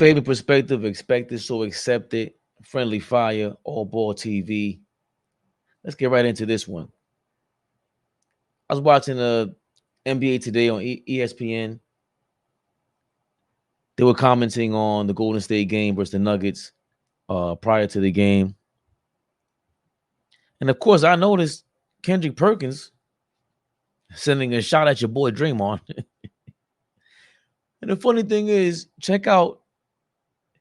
favorite perspective, expected, so accepted. Friendly Fire, AllBall TV. Let's get right into this one. I was watching NBA Today on ESPN. They were commenting on the Golden State game versus the Nuggets prior to the game. And of course, I noticed Kendrick Perkins sending a shot at your boy Draymond. And the funny thing is, check out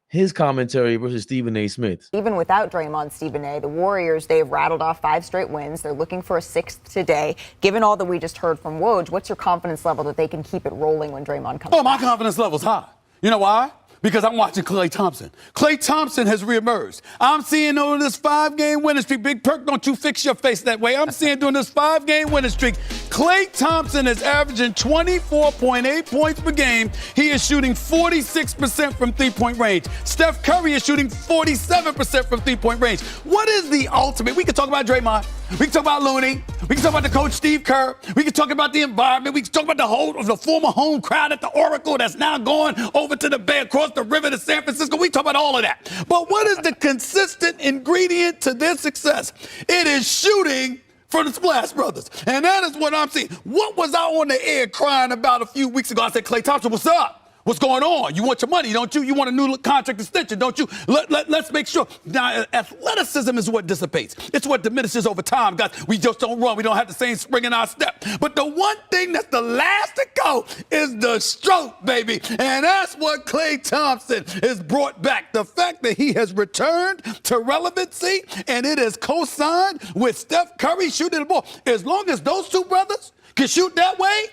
his commentary versus Stephen A. Smith. Even without Draymond, Stephen A., the Warriors, they've rattled off 5 straight wins. They're looking for a 6th today. Given all that we just heard from Woj, what's your confidence level that they can keep it rolling when Draymond comes back? My confidence level's high. You know why? Because I'm watching Klay Thompson. Klay Thompson has reemerged. I'm seeing over this 5-game winning streak. Big Perk, don't you fix your face that way. I'm seeing during this 5-game winning streak, Klay Thompson is averaging 24.8 points per game. He is shooting 46% from three-point range. Steph Curry is shooting 47% from three-point range. What is the ultimate? We can talk about Draymond. We can talk about Looney. We can talk about the coach Steve Kerr. We can talk about the environment. We can talk about the former home crowd at the Oracle that's now going over to the Bay across the river to San Francisco. We talk about all of that. But what is the consistent ingredient to their success? It is shooting for the Splash Brothers. And that is what I'm seeing. What was I on the air crying about a few weeks ago? I said, Klay Thompson, what's up? What's going on? You want your money, don't you? You want a new contract extension, don't you? Let's make sure. Now, athleticism is what dissipates. It's what diminishes over time, guys. We just don't run. We don't have the same spring in our step. But the one thing that's the last to go is the stroke, baby. And that's what Klay Thompson has brought back. The fact that he has returned to relevancy and it is co-signed with Steph Curry shooting the ball. As long as those two brothers can shoot that way,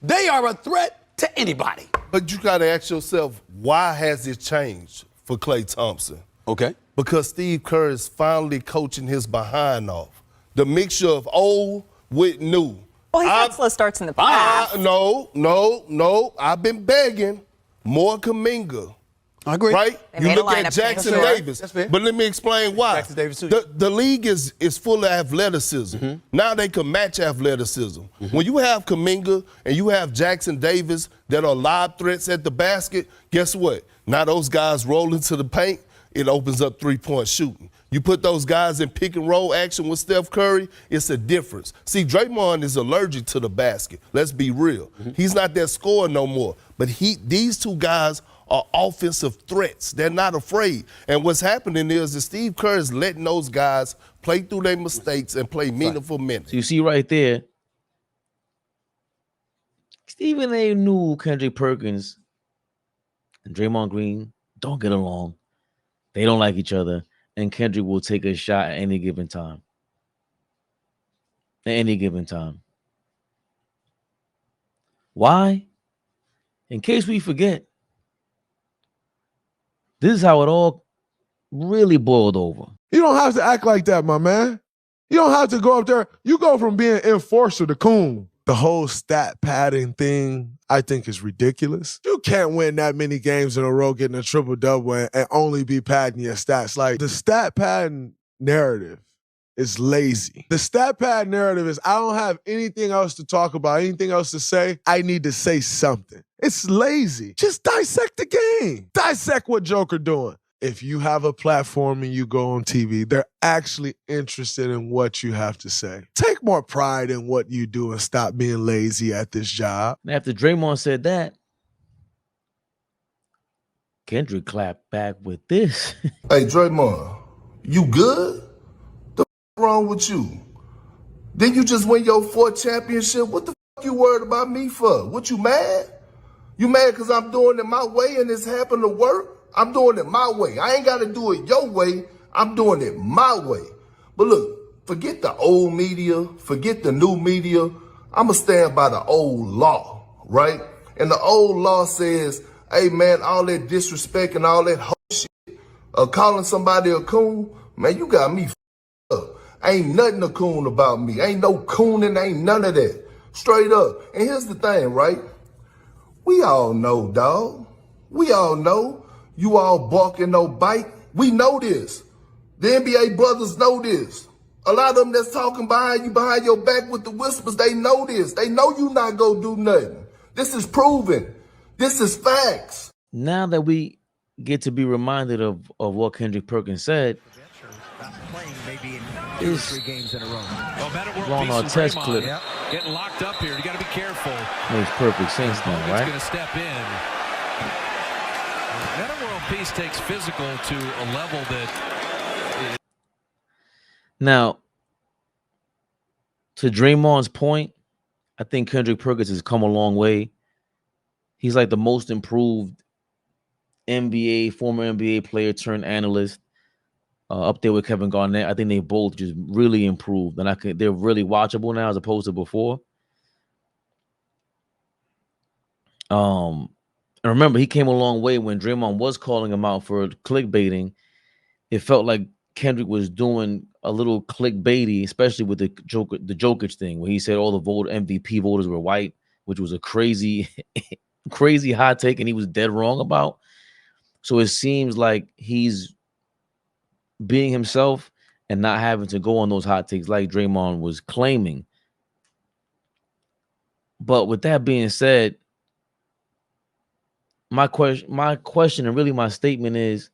they are a threat to anybody. But you got to ask yourself, why has it changed for Klay Thompson? Okay. Because Steve Kerr is finally coaching his behind off. The mixture of old with new. Well, he's had slow starts in the past. No. I've been begging more Kuminga. I agree. Right? They You look at Jackson Davis. That's fair. But let me explain why. Jackson Davis too. The league is full of athleticism. Mm-hmm. Now they can match athleticism. Mm-hmm. When you have Kuminga and you have Jackson Davis that are lob threats at the basket, guess what? Now those guys roll into the paint, it opens up three-point shooting. You put those guys in pick and roll action with Steph Curry, it's a difference. See, Draymond is allergic to the basket. Let's be real. Mm-hmm. He's not that scorer no more. But these two guys are offensive threats. They're not afraid. And what's happening is that Steve Kerr is letting those guys play through their mistakes and play meaningful minutes. So you see right there, Stephen A. knew Kendrick Perkins and Draymond Green don't get along. They don't like each other. And Kendrick will take a shot at any given time. At any given time. Why? In case we forget, this is how it all really boiled over. You don't have to act like that, my man. You don't have to go up there. You go from being enforcer to coon. The whole stat padding thing, I think, is ridiculous. You can't win that many games in a row getting a triple-double and only be padding your stats. Like, the stat padding narrative is lazy. The stat pad narrative is, I don't have anything else to talk about, anything else to say. I need to say something. It's lazy. Just dissect the game. Dissect what Joker doing. If you have a platform and you go on TV, they're actually interested in what you have to say. Take more pride in what you do and stop being lazy at this job. After Draymond said that, Kendrick clapped back with this. Hey, Draymond, you good? The wrong with you? Didn't you just win your 4th championship? What the you worried about me for? What, you mad? You mad because I'm doing it my way and it's happened to work? I'm doing it my way. I ain't got to do it your way. I'm doing it my way. But look, forget the old media, forget the new media. I'm going to stand by the old law, right? And the old law says, hey, man, all that disrespect and all that whole shit, calling somebody a coon, man, you got me up. Ain't nothing a coon about me. Ain't no cooning, ain't none of that. Straight up. And here's the thing, right? We all know, dog. We all know. You all bark and no bite. We know this. The NBA brothers know this. A lot of them that's talking behind you, behind your back with the whispers, they know this. They know you not gonna do nothing. This is proven. This is facts. Now that we get to be reminded of what Kendrick Perkins said. Is Ron Artest clip. Yep. Getting locked up here. You got to be careful. Makes perfect sense now, right? Going to step in. Meta World Peace takes physical to a level that. Now, to Draymond's point, I think Kendrick Perkins has come a long way. He's like the most improved former NBA player turned analyst, up there with Kevin Garnett. I think they both just really improved, and they're really watchable now as opposed to before. And remember, he came a long way when Draymond was calling him out for clickbaiting. It felt like Kendrick was doing a little clickbaity, especially with the Jokic thing, where he said all the MVP voters were white, which was a crazy, crazy hot take, and he was dead wrong about. So it seems like he's being himself and not having to go on those hot takes like Draymond was claiming. But with that being said, my question and really my statement is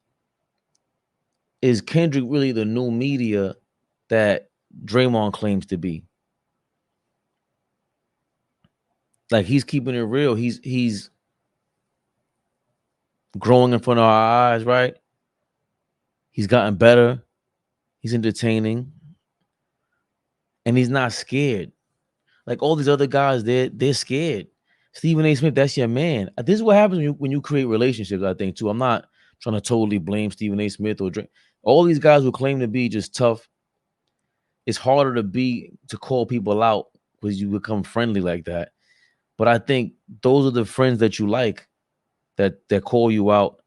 Kendrick really the new media that Draymond claims to be? Like, he's keeping it real. He's growing in front of our eyes, right? He's gotten better. He's entertaining. And he's not scared. Like all these other guys, they're scared. Stephen A. Smith, that's your man. This is what happens when you create relationships, I think, too. I'm not trying to totally blame Stephen A. Smith or Drake. All these guys who claim to be just tough, it's harder to call people out because you become friendly like that. But I think those are the friends that you like that call you out,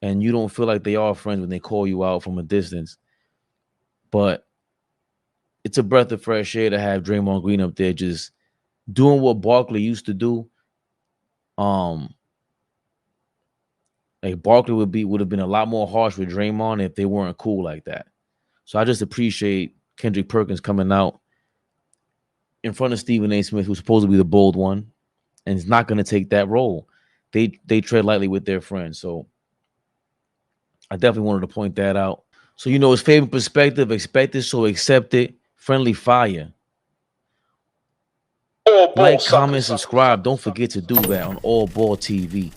and you don't feel like they are friends when they call you out from a distance. But it's a breath of fresh air to have Draymond Green up there just doing what Barkley used to do. Like Barkley would have been a lot more harsh with Draymond if they weren't cool like that. So I just appreciate Kendrick Perkins coming out in front of Stephen A. Smith, who's supposed to be the bold one, and is not going to take that role. They tread lightly with their friends. So I definitely wanted to point that out. So, his favorite perspective, expect it, so accept it. Friendly Fire. Like, comment, subscribe. Don't forget to do that on AllBall TV.